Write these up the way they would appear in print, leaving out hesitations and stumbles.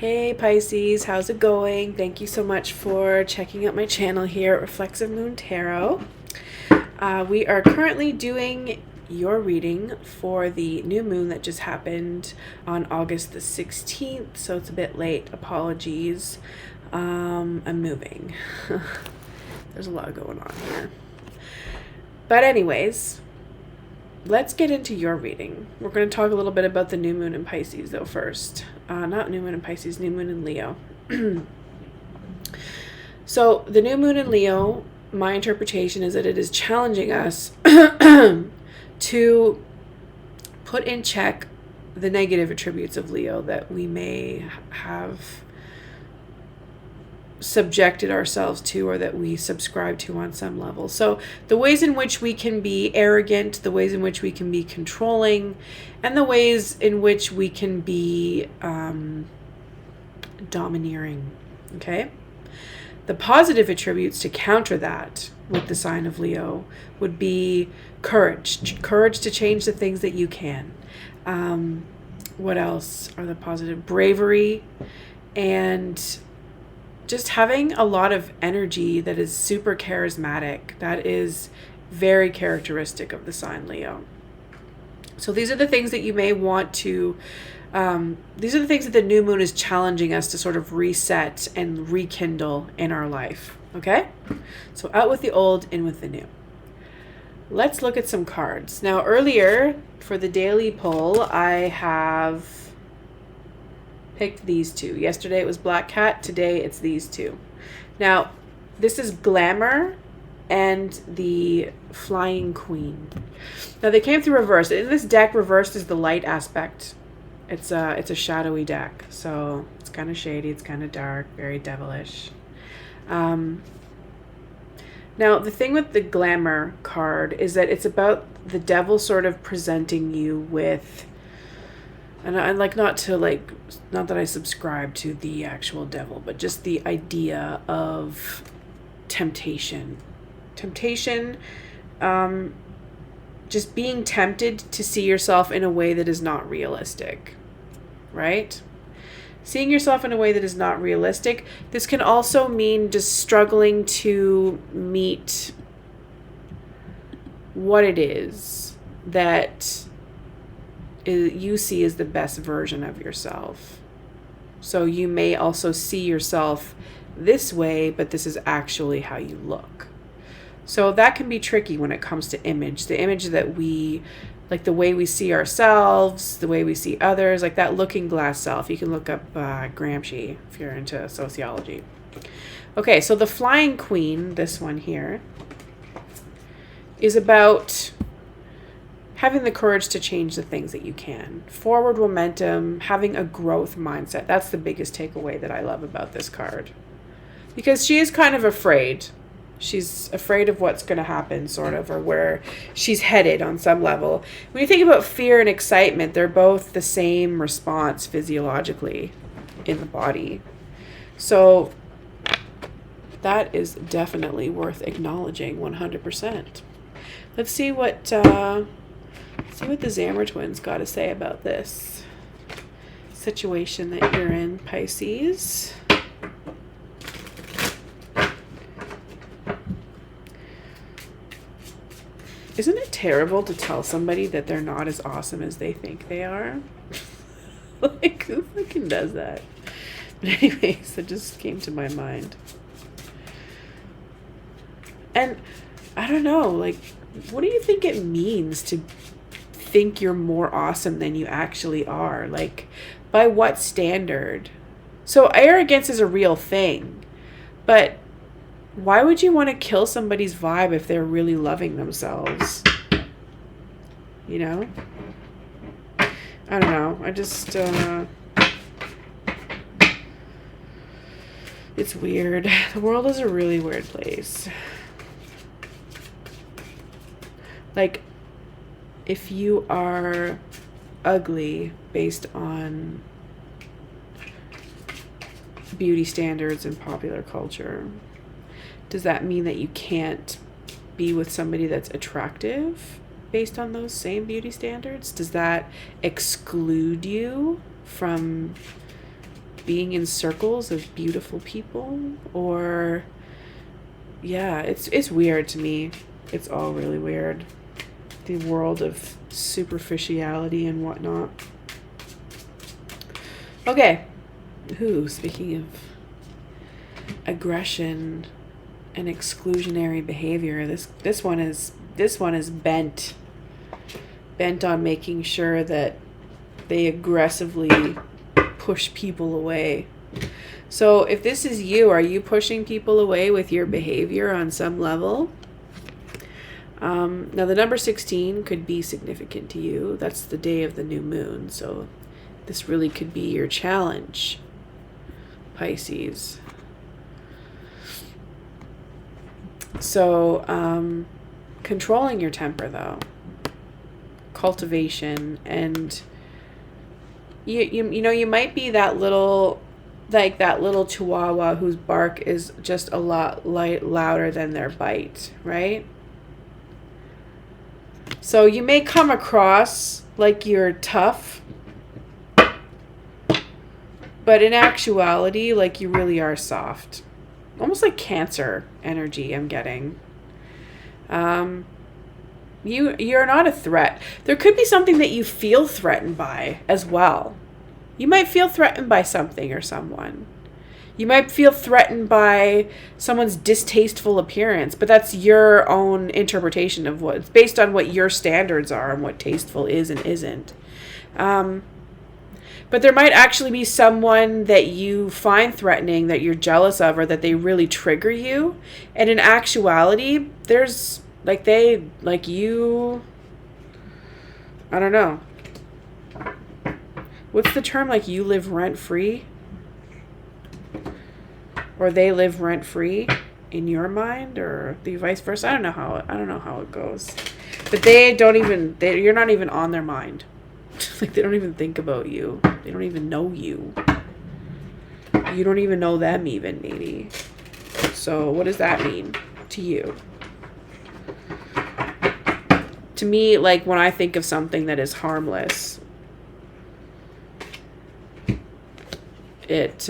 Hey Pisces, how's it going? Thank you so much for checking out my channel here at Reflexive Moon Tarot. We are currently doing your reading for the new moon that just happened on August the 16th, so it's a bit late. Apologies. I'm moving. There's a lot going on here. But anyways, let's get into your reading. We're going to talk a little bit about the new moon in Pisces though first. Not new moon in Pisces, new moon in Leo. So the new moon in Leo, my interpretation is that it is challenging us to put in check the negative attributes of Leo that we may have subjected ourselves to, or that we subscribe to on some level. So the ways in which we can be arrogant, the ways in which we can be controlling, and the ways in which we can be domineering. Okay? The positive attributes to counter that with the sign of Leo would be courage. Courage to change the things that you can. What else are the positive? Bravery, and just having a lot of energy that is super charismatic. That is very characteristic of the sign Leo. So these are the things that you may want to, these are the things that the new moon is challenging us to sort of reset and rekindle in our life. Okay? So out with the old, in with the new. Let's look at some cards. Now earlier for the daily poll, I have picked these two. Yesterday it was Black Cat. Today it's these two. Now, this is Glamour and the Flying Queen. Now, they came through reverse. In this deck, reversed is the light aspect. It's a shadowy deck, so it's kind of shady. It's kind of dark, very devilish. Now, the thing with the Glamour card is that it's about the devil sort of presenting you with, and I like not that I subscribe to the actual devil, but just the idea of temptation. Temptation, just being tempted to see yourself in a way that is not realistic, right? Seeing yourself in a way that is not realistic. This can also mean just struggling to meet what it is that you see as the best version of yourself. So you may also see yourself this way, but this is actually how you look. So that can be tricky when it comes to image. The image that we, like the way we see ourselves, the way we see others, like that looking glass self. You can look up Gramsci if you're into sociology. Okay, so the Flying Queen, this one here, is about having the courage to change the things that you can. Forward momentum, having a growth mindset. That's the biggest takeaway that I love about this card. Because she is kind of afraid. She's afraid of what's going to happen, sort of, or where she's headed on some level. When you think about fear and excitement, they're both the same response physiologically in the body. So that is definitely worth acknowledging 100%. Let's see what the Zammer twins got to say about this situation that you're in, Pisces. Isn't it terrible to tell somebody that they're not as awesome as they think they are? Like, who fucking does that? But anyways, that just came to my mind. And I don't know, like, what do you think it means to think you're more awesome than you actually are? Like, by what standard? So arrogance is a real thing, but why would you want to kill somebody's vibe if they're really loving themselves? You know? I don't know. I just, it's weird. The world is a really weird place. Like, if you are ugly based on beauty standards and popular culture, does that mean that you can't be with somebody that's attractive based on those same beauty standards? Does that exclude you from like being in circles of beautiful people, or yeah, it's weird to me. It's all really weird. The world of superficiality and whatnot. Okay. Speaking of aggression and exclusionary behavior, this one is bent on making sure that they aggressively push people away. So if this is you, are you pushing people away with your behavior on some level? Now the number 16 could be significant to you. That's the day of the new moon. So this really could be your challenge, Pisces. So controlling your temper, though, cultivation, and you know, you might be that little chihuahua whose bark is just a lot louder than their bite, right? So you may come across like you're tough, but in actuality, like you really are soft. Almost like Cancer energy I'm getting. You're not a threat. There could be something that you feel threatened by as well. You might feel threatened by something or someone. You might feel threatened by someone's distasteful appearance, but that's your own interpretation of it's based on what your standards are and what tasteful is and isn't. But there might actually be someone that you find threatening, that you're jealous of, or that they really trigger you. And in actuality, there's I don't know. What's the term? Like you live rent free? Or they live rent free in your mind, or the vice versa. I don't know how it goes. But you're not even on their mind. Like they don't even think about you. They don't even know you. You don't even know them even, maybe. So what does that mean to you? To me, like when I think of something that is harmless, it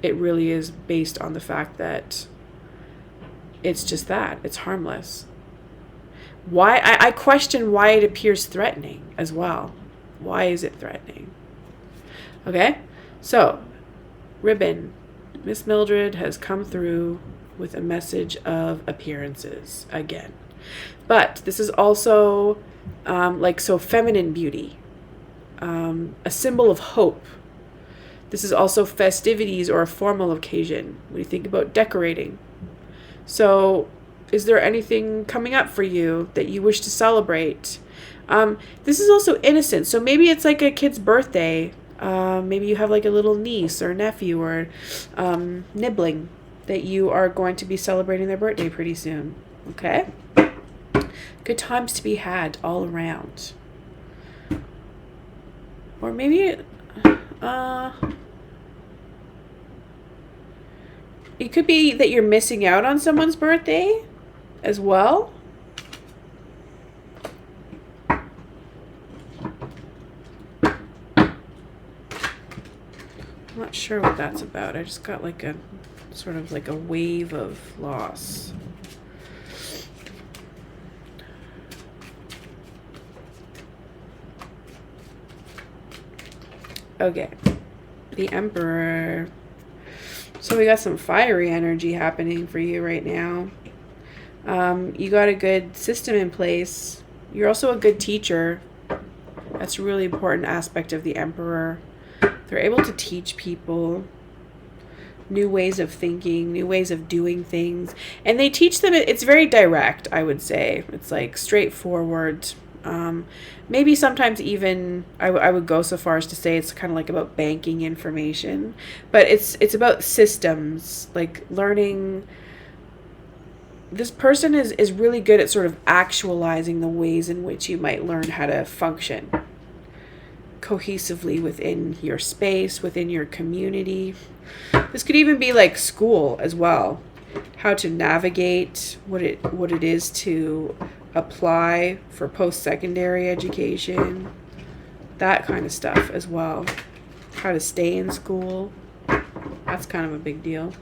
really is based on the fact that it's just that. It's harmless. Why? I question why it appears threatening as well. Why is it threatening? Okay, so ribbon. Miss Mildred has come through with a message of appearances again. But this is also feminine beauty, a symbol of hope. This is also festivities or a formal occasion when you think about decorating. So is there anything coming up for you that you wish to celebrate? This is also innocent. So maybe it's like a kid's birthday. Maybe you have like a little niece or nephew or nibbling that you are going to be celebrating their birthday pretty soon. Okay? Good times to be had all around. Or maybe it could be that you're missing out on someone's birthday as well. I'm not sure what that's about. I just got like a sort of like a wave of loss. Okay, the Emperor. So we got some fiery energy happening for you right now. You got a good system in place. You're also a good teacher. That's a really important aspect of the Emperor. They're able to teach people new ways of thinking, new ways of doing things. And they teach them, it's very direct, I would say. It's like straightforward. Maybe sometimes even I would go so far as to say it's kind of like about banking information, but it's about systems, like learning. This person is really good at sort of actualizing the ways in which you might learn how to function cohesively within your space, within your community. This could even be like school as well, how to navigate what it is to apply for post-secondary education, that kind of stuff as well. how to stay in school. That's kind of a big deal.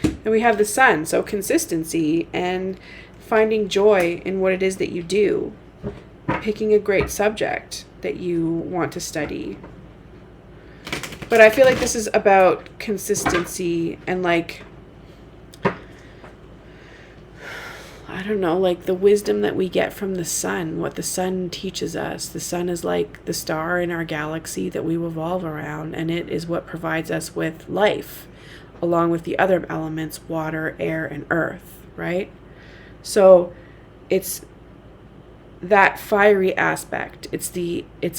And we have the Sun, so consistency and finding joy in what it is that you do. Picking a great subject that you want to study. But I feel like this is about consistency and like, I don't know, like the wisdom that we get from the sun, what the sun teaches us. The sun is like the star in our galaxy that we revolve around, and it is what provides us with life, along with the other elements, water, air, and earth, right? So it's that fiery aspect. It's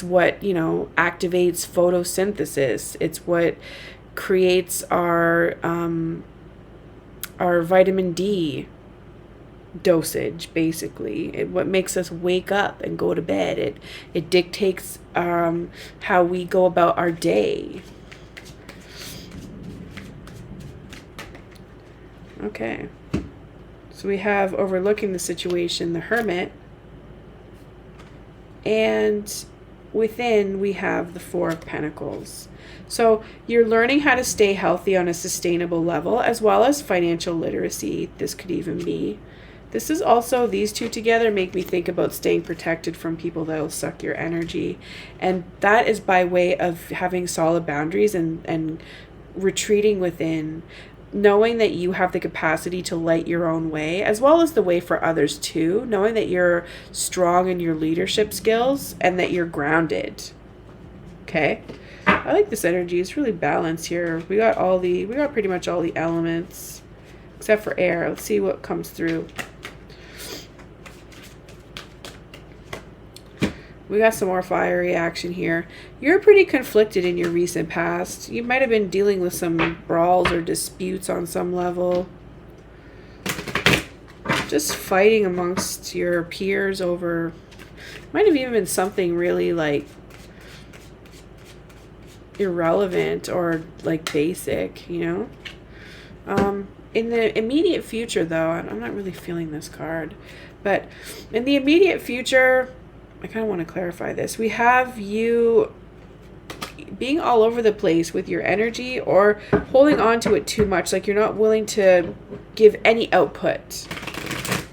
what, activates photosynthesis. It's what creates our vitamin D dosage, basically. What makes us wake up and go to bed. It dictates how we go about our day. Okay, so we have overlooking the situation, the Hermit, and within we have the Four of Pentacles. So you're learning how to stay healthy on a sustainable level, as well as financial literacy. This could even be. This is also, these two together make me think about staying protected from people that will suck your energy. And that is by way of having solid boundaries and retreating within, knowing that you have the capacity to light your own way, as well as the way for others too, knowing that you're strong in your leadership skills and that you're grounded. Okay? I like this energy. It's really balanced here. We got pretty much all the elements except for air. Let's see what comes through. We got some more fiery action here. You're pretty conflicted in your recent past. You might have been dealing with some brawls or disputes on some level. Just fighting amongst your peers over... Might have even been something really like irrelevant or like basic, In the immediate future, though, I'm not really feeling this card. But in the immediate future... I kind of want to clarify this. We have you being all over the place with your energy or holding on to it too much. Like you're not willing to give any output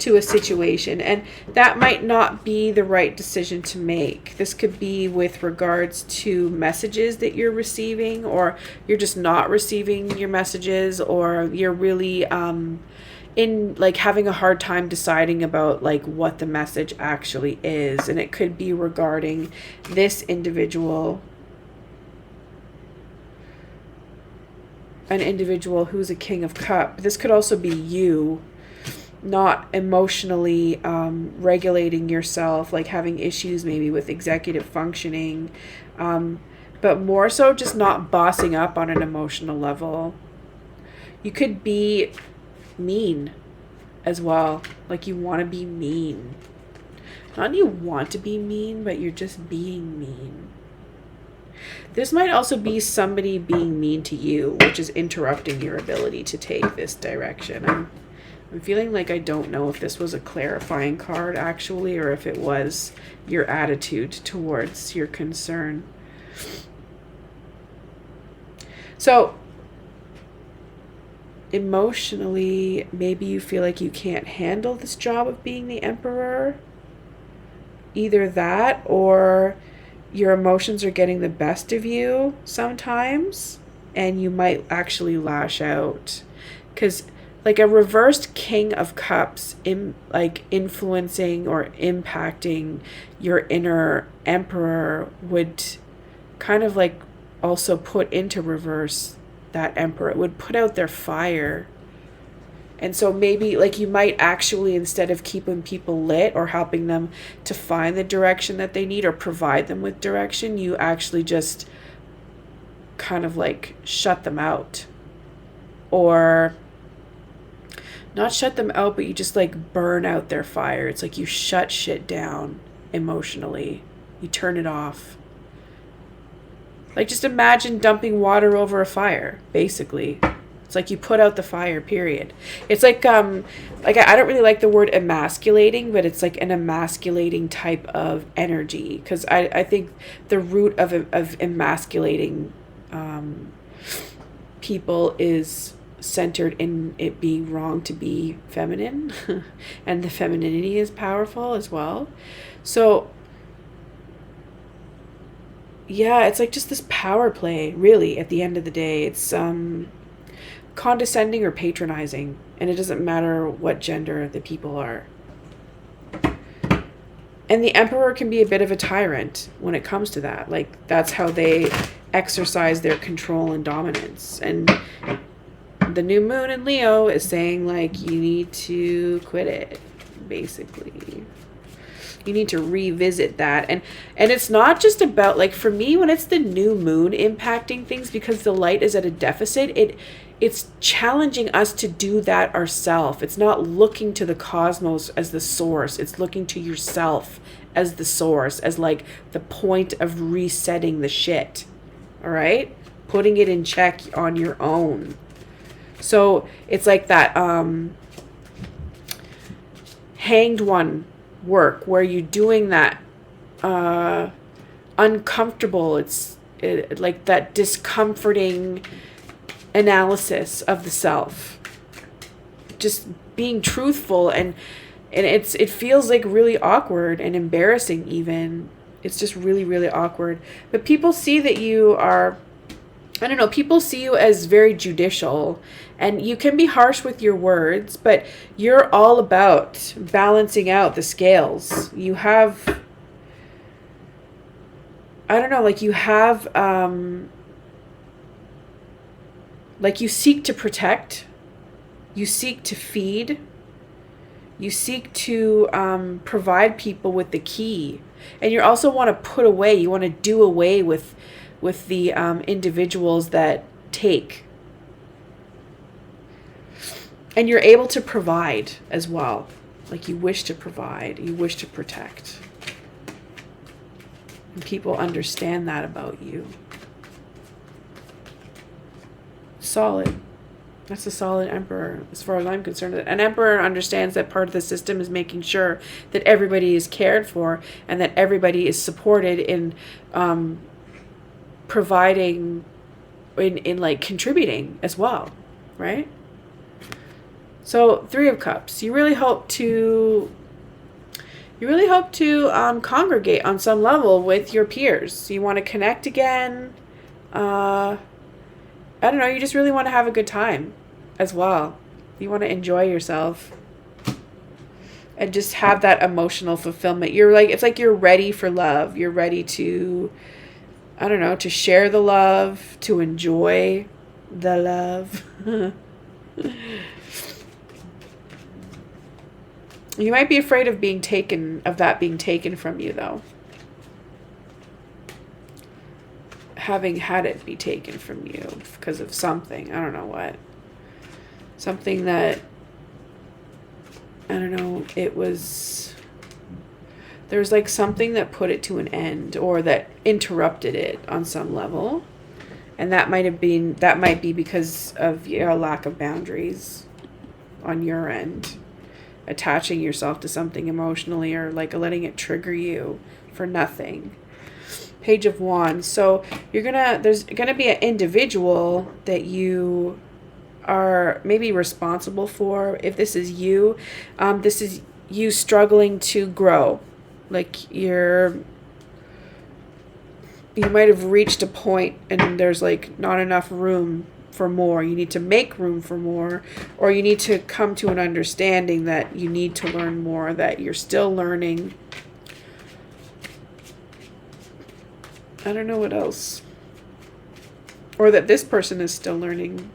to a situation. And that might not be the right decision to make. This could be with regards to messages that you're receiving, or you're just not receiving your messages, or you're really... in like having a hard time deciding about like what the message actually is. And it could be regarding this individual, an individual who's a King of Cups. This could also be you not emotionally regulating yourself, like having issues maybe with executive functioning, but more so just not bossing up on an emotional level. You could be mean as well, like you want to be mean. Not you want to be mean, but you're just being mean. This might also be somebody being mean to you, which is interrupting your ability to take this direction. I'm feeling like I don't know if this was a clarifying card actually, or if it was your attitude towards your concern. So emotionally, maybe you feel like you can't handle this job of being the Emperor. Either that, or your emotions are getting the best of you sometimes, and you might actually lash out. Because like a reversed King of Cups, influencing or impacting your inner Emperor would kind of like also put into reverse that Emperor. It would put out their fire. And so maybe like you might actually, instead of keeping people lit or helping them to find the direction that they need or provide them with direction, you actually just kind of like shut them out. Or not shut them out, but you just like burn out their fire. It's like you shut shit down emotionally. You turn it off. Like just imagine dumping water over a fire, basically. It's It's like you put out the fire, period. It's like I don't really like the word emasculating, but it's like an emasculating type of energy, because I think the root of emasculating people is centered in it being wrong to be feminine, and the femininity is powerful as well. So yeah, it's like just this power play, really, at the end of the day. It's condescending or patronizing, and it doesn't matter what gender the people are. And the emperor can be a bit of a tyrant when it comes to that. Like, that's how they exercise their control and dominance. And the new moon in Leo is saying, like, you need to quit it, basically. You need to revisit that. And it's not just about, like, for me, when it's the new moon impacting things, because the light is at a deficit, it's challenging us to do that ourselves. It's not looking to the cosmos as the source. It's looking to yourself as the source, as like the point of resetting the shit. All right? Putting it in check on your own. So it's like that hanged one work where you're doing that uncomfortable, it's like that discomforting analysis of the self, just being truthful, and it feels like really awkward and embarrassing even. It's just really, really awkward. But people see that you are, I don't know, people see you as very judicial, and you can be harsh with your words, but you're all about balancing out the scales. You have, I don't know, like you have, like you seek to protect, you seek to feed, you seek to provide people with the key. And you also want to put away, you want to do away with the individuals that take. And you're able to provide as well. Like you wish to provide, you wish to protect. And people understand that about you. Solid. That's a solid emperor, as far as I'm concerned. An emperor understands that part of the system is making sure that everybody is cared for and that everybody is supported in providing, in like contributing as well, right? So 3 of Cups. You really hope to congregate on some level with your peers. You want to connect again. I don't know, you just really want to have a good time as well. You want to enjoy yourself and just have that emotional fulfillment. You're like, it's like you're ready for love. You're ready to, I don't know, to share the love, to enjoy the love. You might be afraid of that being taken from you, though. Having had it be taken from you because of something. I don't know what. Something that, I don't know, there's like something that put it to an end or that interrupted it on some level. And that might be because of your lack of boundaries on your end. Attaching yourself to something emotionally or like letting it trigger you for nothing. Page of Wands. So there's gonna be an individual that you are maybe responsible for. If this is you, this is you struggling to grow. Like you might have reached a point and there's like not enough room for more. You need to make room for more, or you need to come to an understanding that you need to learn more, that you're still learning. I don't know what else. Or that this person is still learning.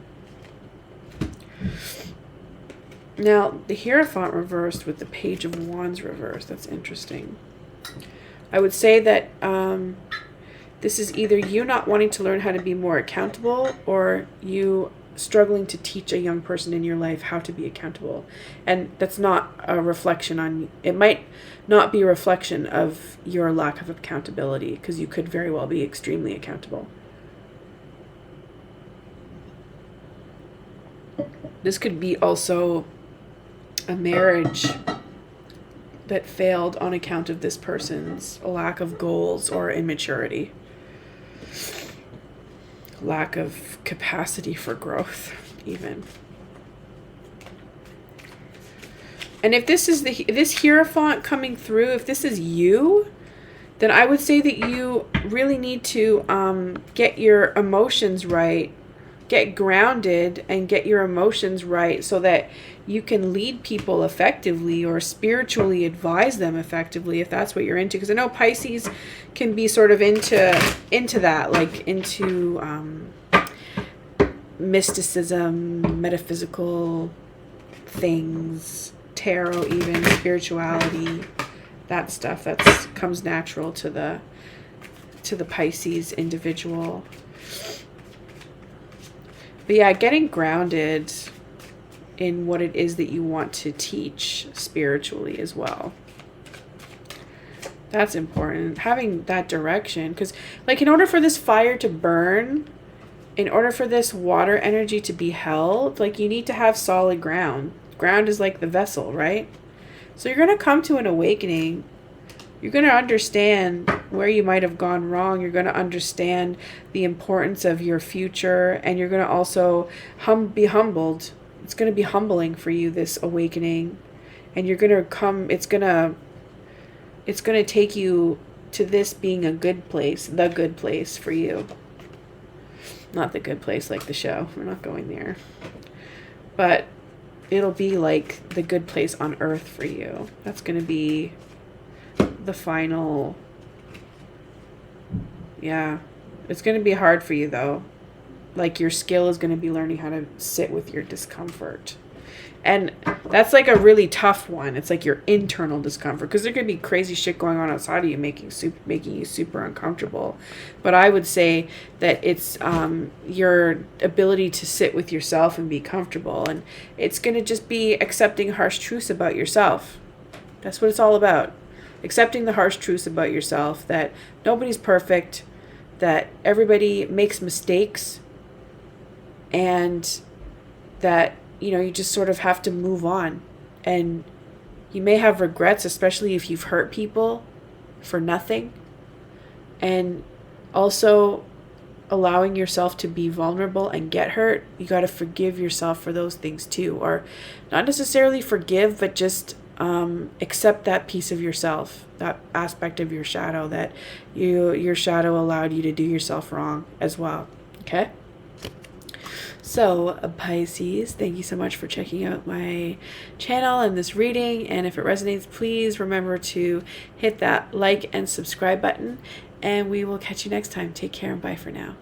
Now, the Hierophant reversed with the Page of Wands reversed. That's interesting. I would say that this is either you not wanting to learn how to be more accountable, or you struggling to teach a young person in your life how to be accountable. And that's not a reflection on, it might not be a reflection of your lack of accountability, because you could very well be extremely accountable. This could be also a marriage that failed on account of this person's lack of goals or immaturity, lack of capacity for growth, even. And if this is this Hierophant coming through, if this is you, then I would say that you really need to get your emotions right, get grounded and get your emotions right so that you can lead people effectively or spiritually advise them effectively, if that's what you're into. Because I know Pisces can be sort of into that, like into mysticism, metaphysical things, tarot, even spirituality, that stuff that comes natural to the Pisces individual. But yeah, getting grounded in what it is that you want to teach spiritually as well. That's important. Having that direction. Because, like, in order for this fire to burn, in order for this water energy to be held, like, you need to have solid ground. Ground is like the vessel, right? So you're going to come to an awakening. You're going to understand where you might have gone wrong. You're going to understand the importance of your future. And you're going to also be humbled. It's going to be humbling for you, this awakening. And you're going to come, it's going to take you to this being a good place, the good place for you. Not the good place like the show. We're not going there. But it'll be like the good place on earth for you. That's going to be the final. Yeah. It's going to be hard for you, though. Like, your skill is going to be learning how to sit with your discomfort. And that's like a really tough one. It's like your internal discomfort, because there could be crazy shit going on outside of you making you super uncomfortable. But I would say that it's your ability to sit with yourself and be comfortable. And it's going to just be accepting harsh truths about yourself. That's what it's all about. Accepting the harsh truths about yourself, that nobody's perfect, that everybody makes mistakes, and that, you know, you just sort of have to move on. And you may have regrets, especially if you've hurt people for nothing. And also allowing yourself to be vulnerable and get hurt. You got to forgive yourself for those things too. Or not necessarily forgive, but just accept that piece of yourself, that aspect of your shadow, that your shadow allowed you to do yourself wrong as well. Okay? So, Pisces, thank you so much for checking out my channel and this reading. And if it resonates, please remember to hit that like and subscribe button. And we will catch you next time. Take care and bye for now.